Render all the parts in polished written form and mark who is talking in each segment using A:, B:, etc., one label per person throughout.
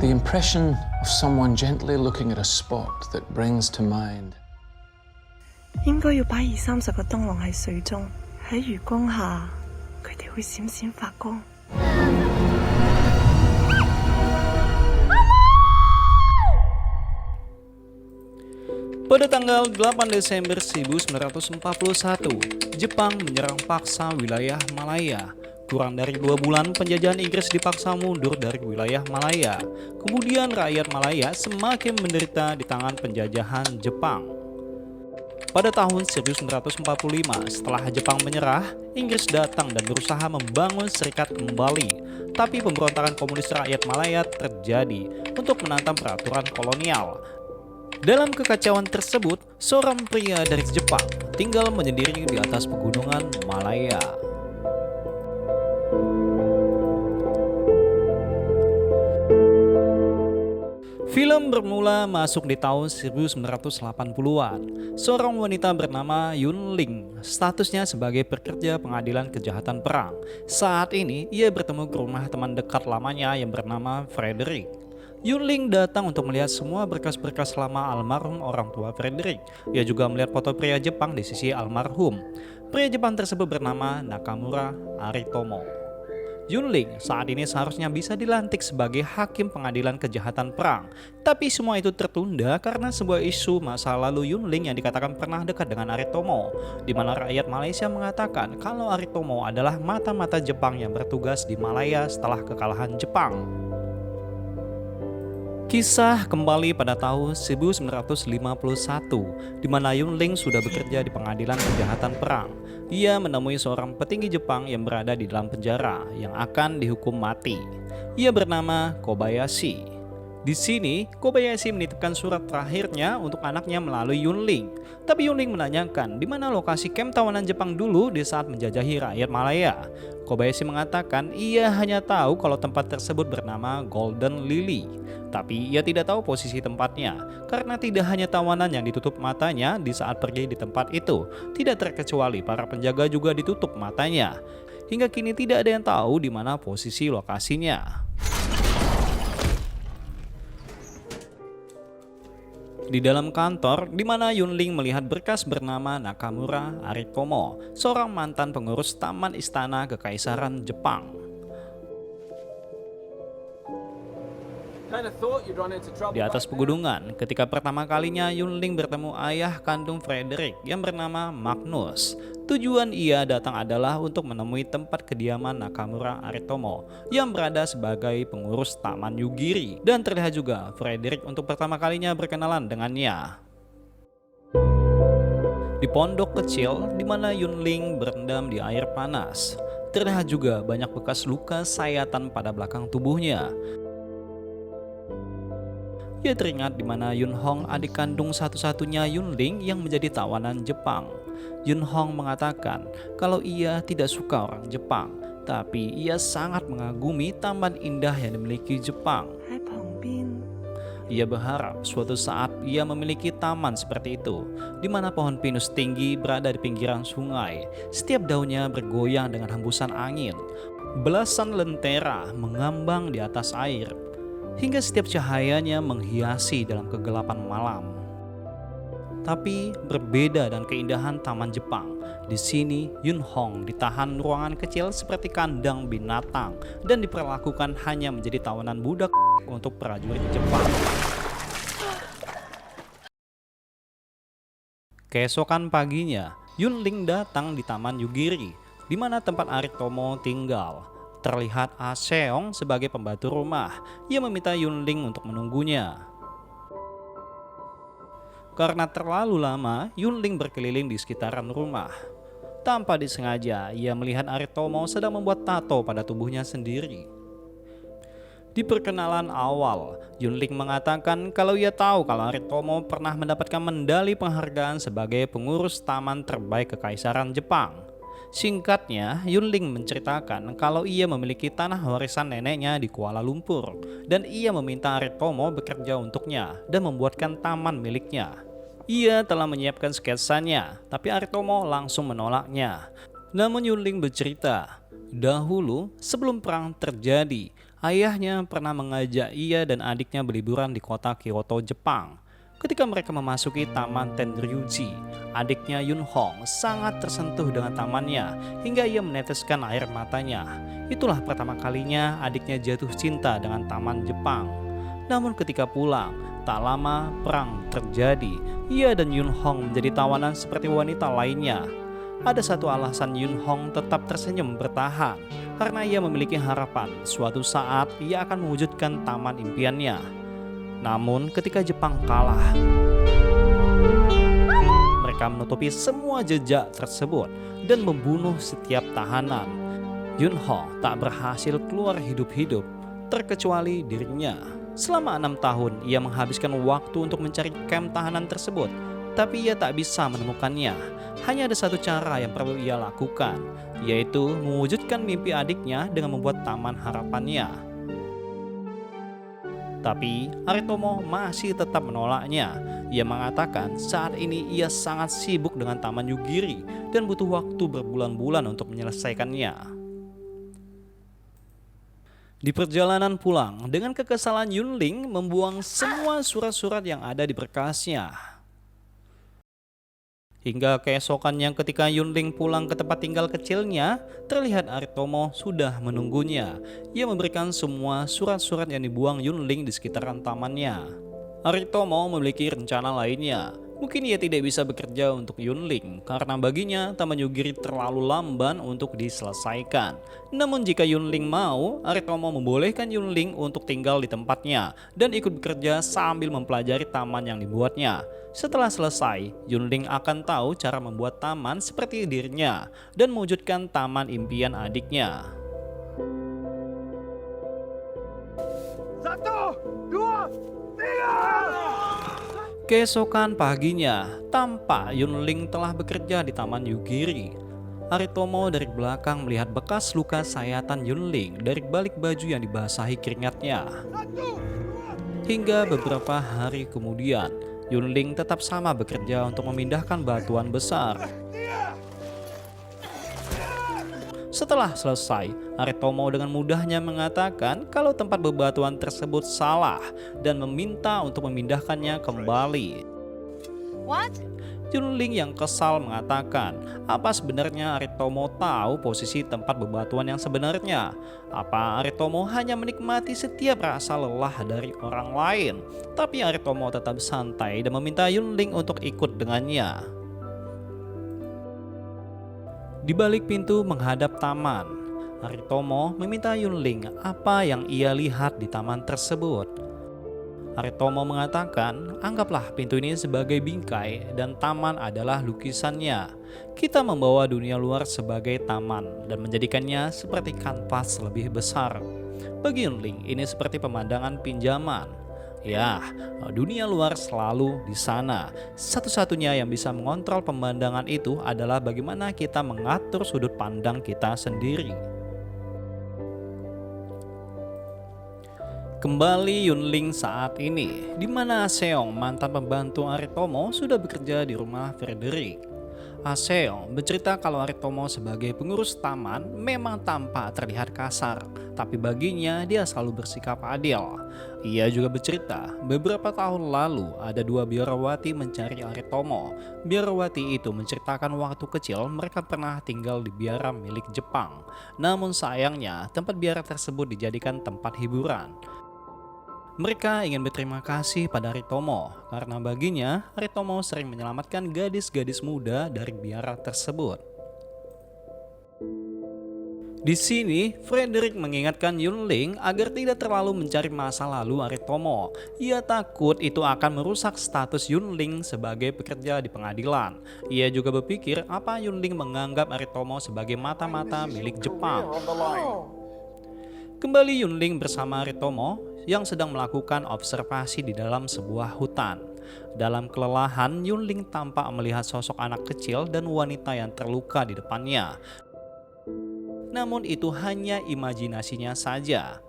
A: The impression of someone gently looking at a spot that brings to mind
B: 應該要擺20-30個燈籠喺水中，喺月光下，佢哋會閃閃發光。
C: Pada tanggal 8 Desember 1941, Jepang menyerang paksa wilayah Malaya. Kurang dari 2 bulan penjajahan Inggris dipaksa mundur dari wilayah Malaya. Kemudian rakyat Malaya semakin menderita di tangan penjajahan Jepang. Pada tahun 1945, setelah Jepang menyerah, Inggris datang dan berusaha membangun serikat kembali. Tapi pemberontakan komunis rakyat Malaya terjadi untuk menantang peraturan kolonial. Dalam kekacauan tersebut, seorang pria dari Jepang tinggal menyendiri di atas pegunungan Malaya. Film bermula masuk di tahun 1980-an. Seorang wanita bernama Yun Ling, statusnya sebagai pekerja pengadilan kejahatan perang. Saat ini, ia bertemu ke rumah teman dekat lamanya yang bernama Frederick. Yun Ling datang untuk melihat semua berkas-berkas lama almarhum orang tua Frederick. Ia juga melihat foto pria Jepang di sisi almarhum. Pria Jepang tersebut bernama Nakamura Aritomo. Yun Ling saat ini seharusnya bisa dilantik sebagai hakim pengadilan kejahatan perang. Tapi semua itu tertunda karena sebuah isu masa lalu Yun Ling yang dikatakan pernah dekat dengan Aritomo, di mana rakyat Malaysia mengatakan kalau Aritomo adalah mata-mata Jepang yang bertugas di Malaya setelah kekalahan Jepang. Kisah kembali pada tahun 1951, di mana Yun Ling sudah bekerja di pengadilan kejahatan perang. Ia menemui seorang petinggi Jepang yang berada di dalam penjara yang akan dihukum mati. Ia bernama Kobayashi. Di sini, Kobayashi menitipkan surat terakhirnya untuk anaknya melalui Yun Ling. Tapi Yun Ling menanyakan di mana lokasi kamp tawanan Jepang dulu di saat menjajahi rakyat Malaya. Kobayashi mengatakan ia hanya tahu kalau tempat tersebut bernama Golden Lily. Tapi ia tidak tahu posisi tempatnya, karena tidak hanya tawanan yang ditutup matanya di saat pergi di tempat itu. Tidak terkecuali para penjaga juga ditutup matanya. Hingga kini tidak ada yang tahu di mana posisi lokasinya. Di dalam kantor, di mana Yun Ling melihat berkas bernama Nakamura Aritomo, seorang mantan pengurus Taman Istana Kekaisaran Jepang. Di atas pegunungan, ketika pertama kalinya Yun Ling bertemu ayah kandung Frederick yang bernama Magnus. Tujuan ia datang adalah untuk menemui tempat kediaman Nakamura Aritomo yang berada sebagai pengurus Taman Yugiri. Dan terlihat juga Frederick untuk pertama kalinya berkenalan dengannya. Di pondok kecil di mana Yun Ling berendam di air panas, terlihat juga banyak bekas luka sayatan pada belakang tubuhnya. Ia teringat di mana Yun Hong, adik kandung satu-satunya Yun Ling yang menjadi tawanan Jepang. Yun Hong mengatakan kalau ia tidak suka orang Jepang, tapi ia sangat mengagumi taman indah yang dimiliki Jepang. Ia berharap suatu saat ia memiliki taman seperti itu, di mana pohon pinus tinggi berada di pinggiran sungai. Setiap daunnya bergoyang dengan hembusan angin. Belasan lentera mengambang di atas air, hingga setiap cahayanya menghiasi dalam kegelapan malam. Tapi berbeda dengan keindahan taman Jepang, di sini Yun Hong ditahan ruangan kecil seperti kandang binatang dan diperlakukan hanya menjadi tawanan budak untuk prajurit Jepang. Keesokan paginya, Yun Ling datang di Taman Yugiri, di mana tempat Aritomo tinggal. Terlihat Ah Seong sebagai pembantu rumah. Ia meminta Yun Ling untuk menunggunya. Karena terlalu lama, Yun Ling berkeliling di sekitaran rumah. Tanpa disengaja, ia melihat Aritomo sedang membuat tato pada tubuhnya sendiri. Di perkenalan awal, Yun Ling mengatakan kalau ia tahu kalau Aritomo pernah mendapatkan medali penghargaan sebagai pengurus taman terbaik Kekaisaran Jepang. Singkatnya, Yun Ling menceritakan kalau ia memiliki tanah warisan neneknya di Kuala Lumpur dan ia meminta Aritomo bekerja untuknya dan membuatkan taman miliknya. Ia telah menyiapkan sketsanya, tapi Aritomo langsung menolaknya. Namun Yun Ling bercerita, dahulu sebelum perang terjadi, Ayahnya pernah mengajak ia dan adiknya berliburan di kota Kyoto, Jepang. Ketika mereka memasuki Taman Tenryuji, adiknya Yun Hong sangat tersentuh dengan tamannya hingga ia meneteskan air matanya. Itulah pertama kalinya adiknya jatuh cinta dengan taman Jepang. Namun ketika pulang, tak lama perang terjadi. Ia dan Yun Hong menjadi tawanan seperti wanita lainnya. Ada satu alasan Yun Hong tetap tersenyum bertahan, karena ia memiliki harapan suatu saat ia akan mewujudkan taman impiannya. Namun ketika Jepang kalah, mereka menutupi semua jejak tersebut dan membunuh setiap tahanan. Yun Hong tak berhasil keluar hidup-hidup, terkecuali dirinya. Selama 6 tahun, ia menghabiskan waktu untuk mencari kamp tahanan tersebut, tapi ia tak bisa menemukannya. Hanya ada satu cara yang perlu ia lakukan, yaitu mewujudkan mimpi adiknya dengan membuat taman harapannya. Tapi Aritomo masih tetap menolaknya. Ia mengatakan saat ini ia sangat sibuk dengan Taman Yugiri dan butuh waktu berbulan-bulan untuk menyelesaikannya. Di perjalanan pulang, dengan kekesalan Yunling membuang semua surat-surat yang ada di berkasnya. Hingga keesokannya ketika Yunling pulang ke tempat tinggal kecilnya, terlihat Aritomo sudah menunggunya. Ia memberikan semua surat-surat yang dibuang Yunling di sekitaran tamannya. Aritomo memiliki rencana lainnya. Mungkin ia tidak bisa bekerja untuk Yunling karena baginya Taman Yugiri terlalu lamban untuk diselesaikan. Namun jika Yunling mau, Aritomo membolehkan Yunling untuk tinggal di tempatnya dan ikut bekerja sambil mempelajari taman yang dibuatnya. Setelah selesai, Yunling akan tahu cara membuat taman seperti dirinya dan mewujudkan taman impian adiknya.
D: 1, 2, 3.
C: Keesokan paginya, tampak Yunling telah bekerja di Taman Yugiri. Aritomo dari belakang melihat bekas luka sayatan Yunling dari balik baju yang dibasahi keringatnya. Hingga beberapa hari kemudian, Yunling tetap sama bekerja untuk memindahkan batuan besar. Setelah selesai, Aritomo dengan mudahnya mengatakan kalau tempat bebatuan tersebut salah dan meminta untuk memindahkannya kembali.
B: What?
C: Yunling yang kesal mengatakan, apa sebenarnya Aritomo tahu posisi tempat bebatuan yang sebenarnya? Apa Aritomo hanya menikmati setiap rasa lelah dari orang lain? Tapi Aritomo tetap santai dan meminta Yunling untuk ikut dengannya. Di balik pintu menghadap taman, Aritomo meminta Yunling apa yang ia lihat di taman tersebut. Aritomo mengatakan, anggaplah pintu ini sebagai bingkai dan taman adalah lukisannya. Kita membawa dunia luar sebagai taman dan menjadikannya seperti kanvas lebih besar. Bagi Yunling, ini seperti pemandangan pinjaman. Ya, dunia luar selalu di sana. Satu-satunya yang bisa mengontrol pemandangan itu adalah bagaimana kita mengatur sudut pandang kita sendiri. Kembali Yunling saat ini, di mana Seong, mantan pembantu Aritomo, sudah bekerja di rumah Frederick. Seong bercerita kalau Aritomo sebagai pengurus taman memang tampak terlihat kasar, tapi baginya dia selalu bersikap adil. Ia juga bercerita beberapa tahun lalu ada 2 biarawati mencari Aritomo. Biarawati itu menceritakan waktu kecil mereka pernah tinggal di biara milik Jepang. Namun sayangnya tempat biara tersebut dijadikan tempat hiburan. Mereka ingin berterima kasih pada Aritomo karena baginya Aritomo sering menyelamatkan gadis-gadis muda dari biara tersebut. Di sini, Frederick mengingatkan Yunling agar tidak terlalu mencari masa lalu Aritomo. Ia takut itu akan merusak status Yunling sebagai pekerja di pengadilan. Ia juga berpikir apa Yunling menganggap Aritomo sebagai mata-mata milik Jepang. Kembali Yunling bersama Aritomo yang sedang melakukan observasi di dalam sebuah hutan. Dalam kelelahan, Yunling tampak melihat sosok anak kecil dan wanita yang terluka di depannya. Namun itu hanya imajinasinya saja.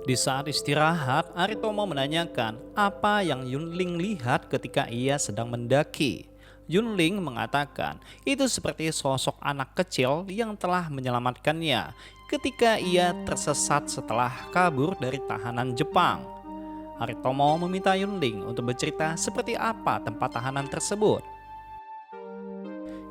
C: Di saat istirahat, Aritomo menanyakan apa yang Yunling lihat ketika ia sedang mendaki. Yunling mengatakan itu seperti sosok anak kecil yang telah menyelamatkannya. ketika ia tersesat setelah kabur dari tahanan Jepang. Aritomo meminta Yunling untuk bercerita seperti apa tempat tahanan tersebut.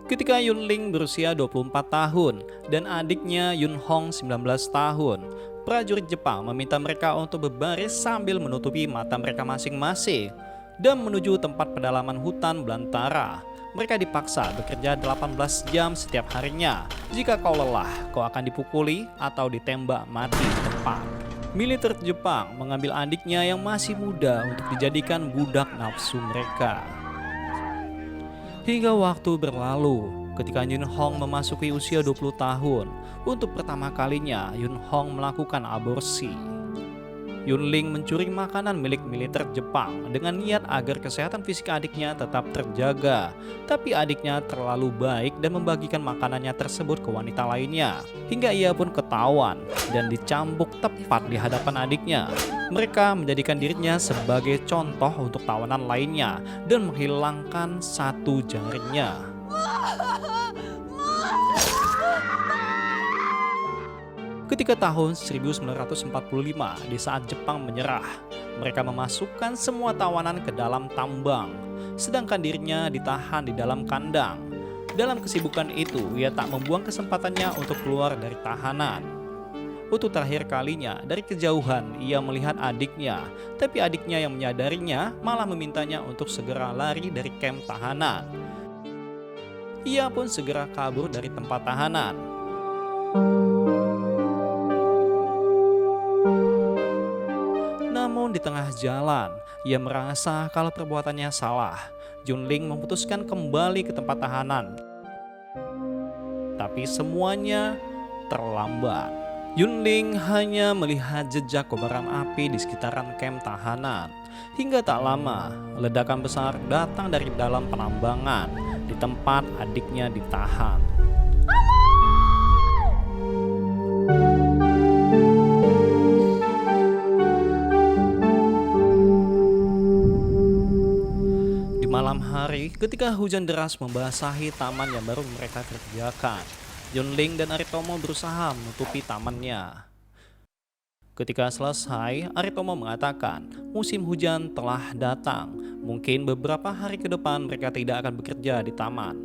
C: Ketika Yunling berusia 24 tahun dan adiknya Yunhong 19 tahun, prajurit Jepang meminta mereka untuk berbaris sambil menutupi mata mereka masing-masing dan menuju tempat pedalaman hutan belantara. Mereka dipaksa bekerja 18 jam setiap harinya. Jika kau lelah, kau akan dipukuli atau ditembak mati di tempat. Militer Jepang mengambil adiknya yang masih muda untuk dijadikan budak nafsu mereka. Hingga waktu berlalu, ketika Yunhong memasuki usia 20 tahun, untuk pertama kalinya Yunhong melakukan aborsi. Yunling mencuri makanan milik militer Jepang dengan niat agar kesehatan fisik adiknya tetap terjaga. Tapi adiknya terlalu baik dan membagikan makanannya tersebut ke wanita lainnya. Hingga ia pun ketahuan dan dicambuk tepat di hadapan adiknya. Mereka menjadikan dirinya sebagai contoh untuk tawanan lainnya dan menghilangkan satu jarinya. Ketika tahun 1945, di saat Jepang menyerah, mereka memasukkan semua tawanan ke dalam tambang, sedangkan dirinya ditahan di dalam kandang. Dalam kesibukan itu, ia tak membuang kesempatannya untuk keluar dari tahanan. Untuk terakhir kalinya, dari kejauhan ia melihat adiknya, tapi adiknya yang menyadarinya malah memintanya untuk segera lari dari kamp tahanan. Ia pun segera kabur dari tempat tahanan. Namun di tengah jalan, ia merasa kalau perbuatannya salah. Yunling memutuskan kembali ke tempat tahanan. Tapi semuanya terlambat. Yunling hanya melihat jejak kobaran api di sekitaran kamp tahanan. Hingga tak lama, ledakan besar datang dari dalam penambangan di tempat adiknya ditahan. Malam hari, ketika hujan deras membasahi taman yang baru mereka kerjakan, Yunling dan Aritomo berusaha menutupi tamannya. Ketika selesai, Aritomo mengatakan musim hujan telah datang. Mungkin beberapa hari ke depan mereka tidak akan bekerja di taman.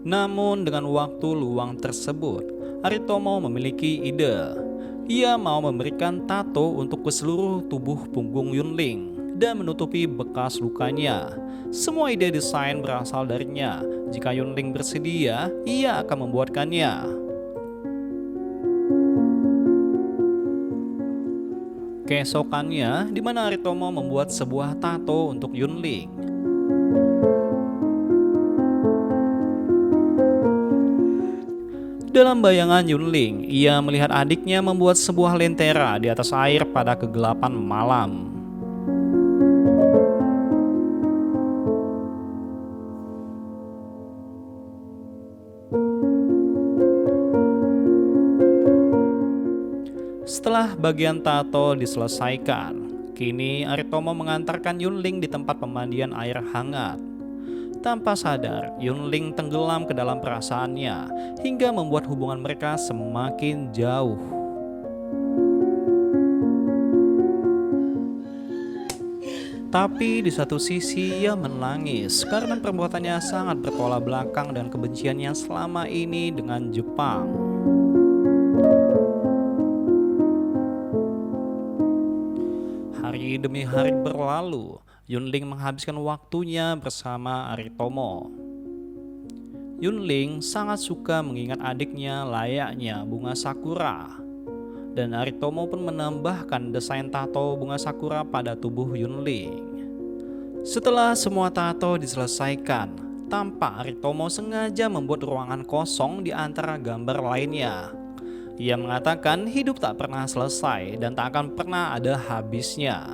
C: Namun dengan waktu luang tersebut, Aritomo memiliki ide. Ia mau memberikan tato untuk ke seluruh tubuh punggung Yunling dan menutupi bekas lukanya. Semua ide desain berasal darinya. Jika Yunling bersedia, ia akan membuatkannya. Keesokannya, di mana Aritomo membuat sebuah tato untuk Yunling. Dalam bayangan Yunling, ia melihat adiknya membuat sebuah lentera di atas air pada kegelapan malam. Setelah bagian tato diselesaikan, kini Aritomo mengantarkan Yunling di tempat pemandian air hangat. Tanpa sadar, Yunling tenggelam ke dalam perasaannya hingga membuat hubungan mereka semakin jauh. Tapi di satu sisi ia menangis karena perbuatannya sangat bertolak belakang dan kebenciannya selama ini dengan Jepang. Hari demi hari berlalu, Yunling menghabiskan waktunya bersama Aritomo. Yunling sangat suka mengingat adiknya layaknya bunga sakura. Dan Aritomo pun menambahkan desain tato bunga sakura pada tubuh Yunling. Setelah semua tato diselesaikan, tampak Aritomo sengaja membuat ruangan kosong di antara gambar lainnya. Ia mengatakan hidup tak pernah selesai dan tak akan pernah ada habisnya.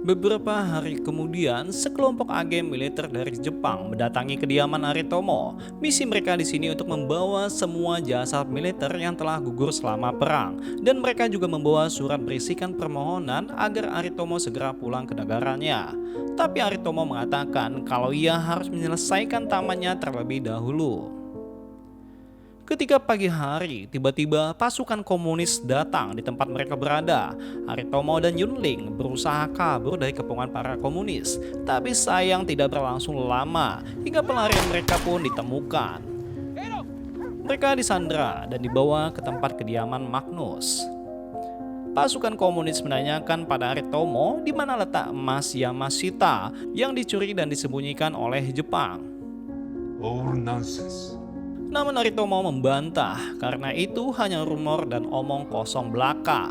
C: Beberapa hari kemudian, sekelompok agen militer dari Jepang mendatangi kediaman Aritomo. Misi mereka di sini untuk membawa semua jasad militer yang telah gugur selama perang, dan mereka juga membawa surat berisikan permohonan agar Aritomo segera pulang ke negaranya. Tapi Aritomo mengatakan kalau ia harus menyelesaikan tamannya terlebih dahulu. Ketika pagi hari, tiba-tiba pasukan komunis datang di tempat mereka berada. Aritomo dan Yunling berusaha kabur dari kepungan para komunis, tapi sayang tidak berlangsung lama hingga pelarian mereka pun ditemukan. Mereka disandra dan dibawa ke tempat kediaman Magnus. Pasukan komunis menanyakan pada Aritomo di mana letak emas Yamashita yang dicuri dan disembunyikan oleh Jepang.
E: All nonsense.
C: Namun Aritomo membantah karena itu hanya rumor dan omong kosong belaka.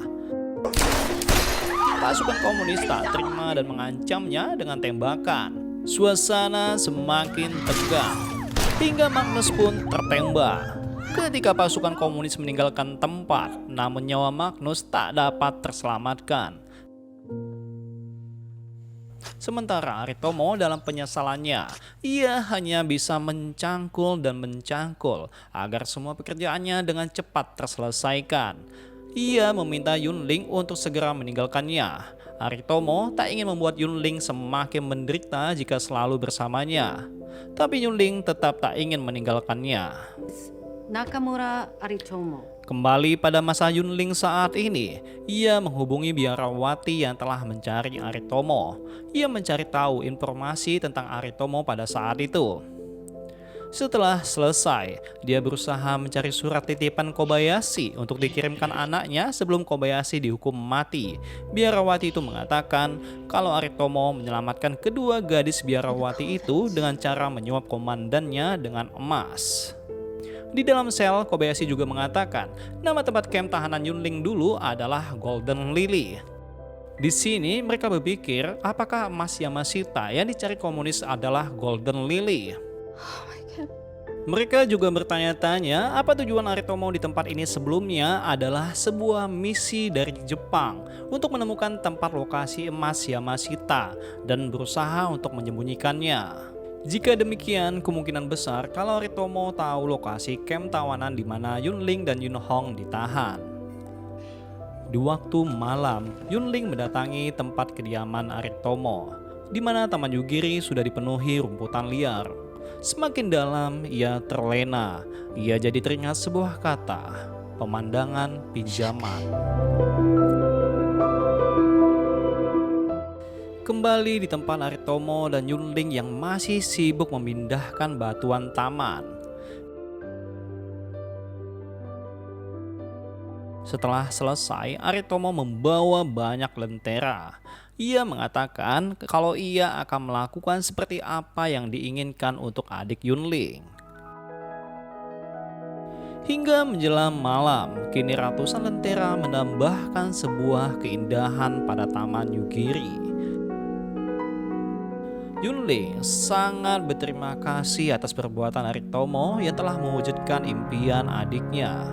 C: Pasukan komunis tak terima dan mengancamnya dengan tembakan. Suasana semakin tegang hingga Magnus pun tertembak. Ketika pasukan komunis meninggalkan tempat, namun nyawa Magnus tak dapat terselamatkan. Sementara Aritomo dalam penyesalannya, ia hanya bisa mencangkul dan mencangkul agar semua pekerjaannya dengan cepat terselesaikan. Ia meminta Yunling untuk segera meninggalkannya. Aritomo tak ingin membuat Yunling semakin menderita jika selalu bersamanya. Tapi Yunling tetap tak ingin meninggalkannya.
F: Nakamura Aritomo.
C: Kembali pada masa Yunling saat ini, ia menghubungi biarawati yang telah mencari Aritomo. Ia mencari tahu informasi tentang Aritomo pada saat itu. Setelah selesai, dia berusaha mencari surat titipan Kobayashi untuk dikirimkan anaknya sebelum Kobayashi dihukum mati. Biarawati itu mengatakan kalau Aritomo menyelamatkan kedua gadis biarawati itu dengan cara menyuap komandannya dengan emas. Di dalam sel, Kobayashi juga mengatakan nama tempat kamp tahanan Yunling dulu adalah Golden Lily. Di sini mereka berpikir apakah emas Yamashita yang dicari komunis adalah Golden Lily. Mereka juga bertanya-tanya apa tujuan Aritomo di tempat ini sebelumnya adalah sebuah misi dari Jepang untuk menemukan tempat lokasi emas Yamashita dan berusaha untuk menyembunyikannya. Jika demikian, kemungkinan besar kalau Aritomo tahu lokasi kamp tawanan di mana Yunling dan Yunhong ditahan. Di waktu malam, Yunling mendatangi tempat kediaman Aritomo, di mana Taman Yugiri sudah dipenuhi rumputan liar. Semakin dalam, ia terlena. Ia jadi teringat sebuah kata, pemandangan pinjaman. Kembali di tempat Aritomo dan Yunling yang masih sibuk memindahkan batuan taman. Setelah selesai, Aritomo membawa banyak lentera. Ia mengatakan kalau ia akan melakukan seperti apa yang diinginkan untuk adik Yunling. Hingga menjelang malam, kini ratusan lentera menambahkan sebuah keindahan pada Taman Yugiri. Yunling sangat berterima kasih atas perbuatan Aritomo yang telah mewujudkan impian adiknya.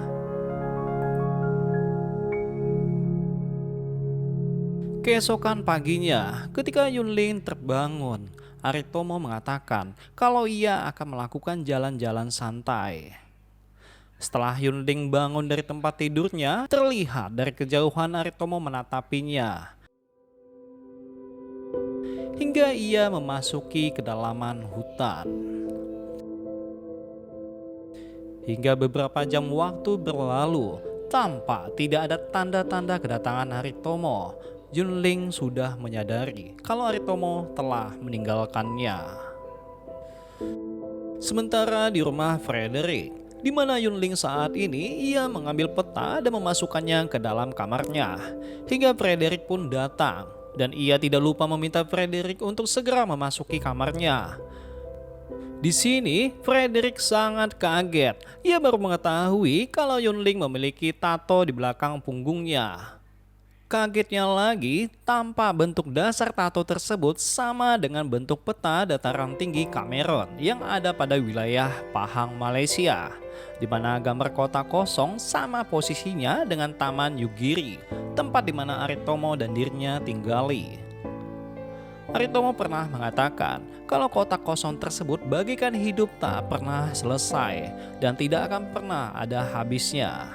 C: Keesokan paginya, ketika Yunling terbangun, Aritomo mengatakan kalau ia akan melakukan jalan-jalan santai. Setelah Yunling bangun dari tempat tidurnya, terlihat dari kejauhan Aritomo menatapinya. Hingga ia memasuki kedalaman hutan. Hingga beberapa jam waktu berlalu, tanpa tidak ada tanda-tanda kedatangan Aritomo, Yunling sudah menyadari kalau Aritomo telah meninggalkannya. Sementara di rumah Frederick, di mana Yunling saat ini, ia mengambil peta dan memasukkannya ke dalam kamarnya. Hingga Frederick pun datang. Dan ia tidak lupa meminta Frederick untuk segera memasuki kamarnya. Di sini, Frederick sangat kaget. Ia baru mengetahui kalau Yunling memiliki tato di belakang punggungnya. Kagetnya lagi, tanpa bentuk dasar tato tersebut sama dengan bentuk peta dataran tinggi Cameron yang ada pada wilayah Pahang, Malaysia, di mana gambar kota kosong sama posisinya dengan Taman Yugiri, tempat di mana Aritomo dan dirinya tinggali. Aritomo pernah mengatakan kalau kota kosong tersebut bagikan hidup tak pernah selesai dan tidak akan pernah ada habisnya.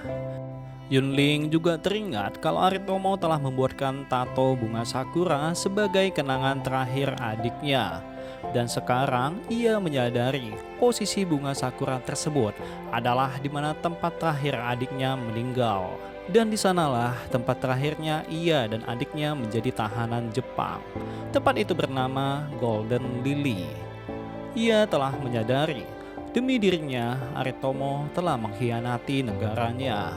C: Yunling juga teringat kalau Aritomo telah membuatkan tato bunga sakura sebagai kenangan terakhir adiknya. Dan sekarang ia menyadari posisi bunga sakura tersebut adalah di mana tempat terakhir adiknya meninggal. Dan di sanalah tempat terakhirnya ia dan adiknya menjadi tahanan Jepang. Tempat itu bernama Golden Lily. Ia telah menyadari demi dirinya Aritomo telah mengkhianati negaranya.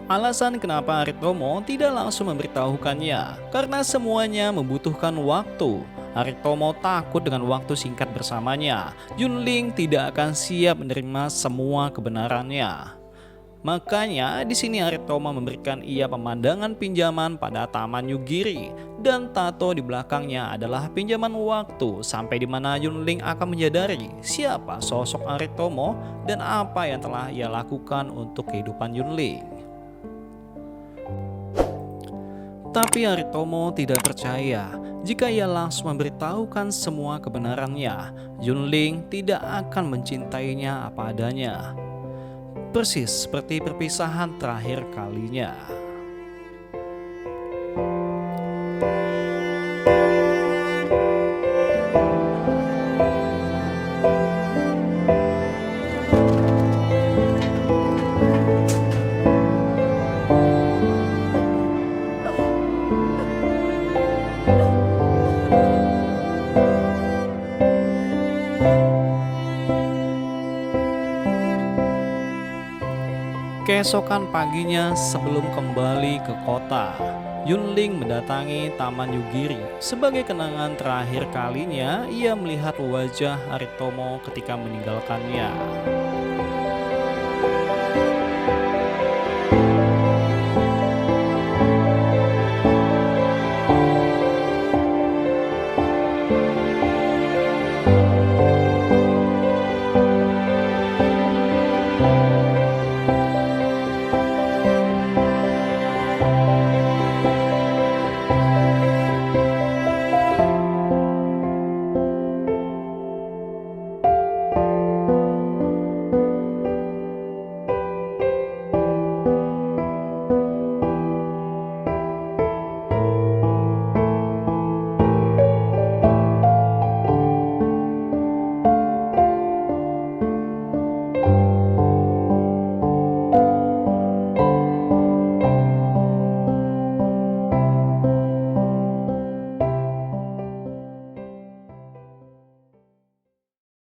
C: Alasan kenapa Aritomo tidak langsung memberitahukannya karena semuanya membutuhkan waktu. Aritomo takut dengan waktu singkat bersamanya, Yunling tidak akan siap menerima semua kebenarannya. Makanya di sini Aritomo memberikan ia pemandangan pinjaman pada Taman Yugiri dan tato di belakangnya adalah pinjaman waktu sampai di mana Yunling akan menyadari siapa sosok Aritomo dan apa yang telah ia lakukan untuk kehidupan Yunling. Tapi Aritomo tidak percaya jika ia langsung memberitahukan semua kebenarannya, Yunling tidak akan mencintainya apa adanya. Persis seperti perpisahan terakhir kalinya. Keesokan paginya sebelum kembali ke kota, Yunling mendatangi Taman Yugiri. Sebagai kenangan terakhir kalinya ia melihat wajah Aritomo ketika meninggalkannya.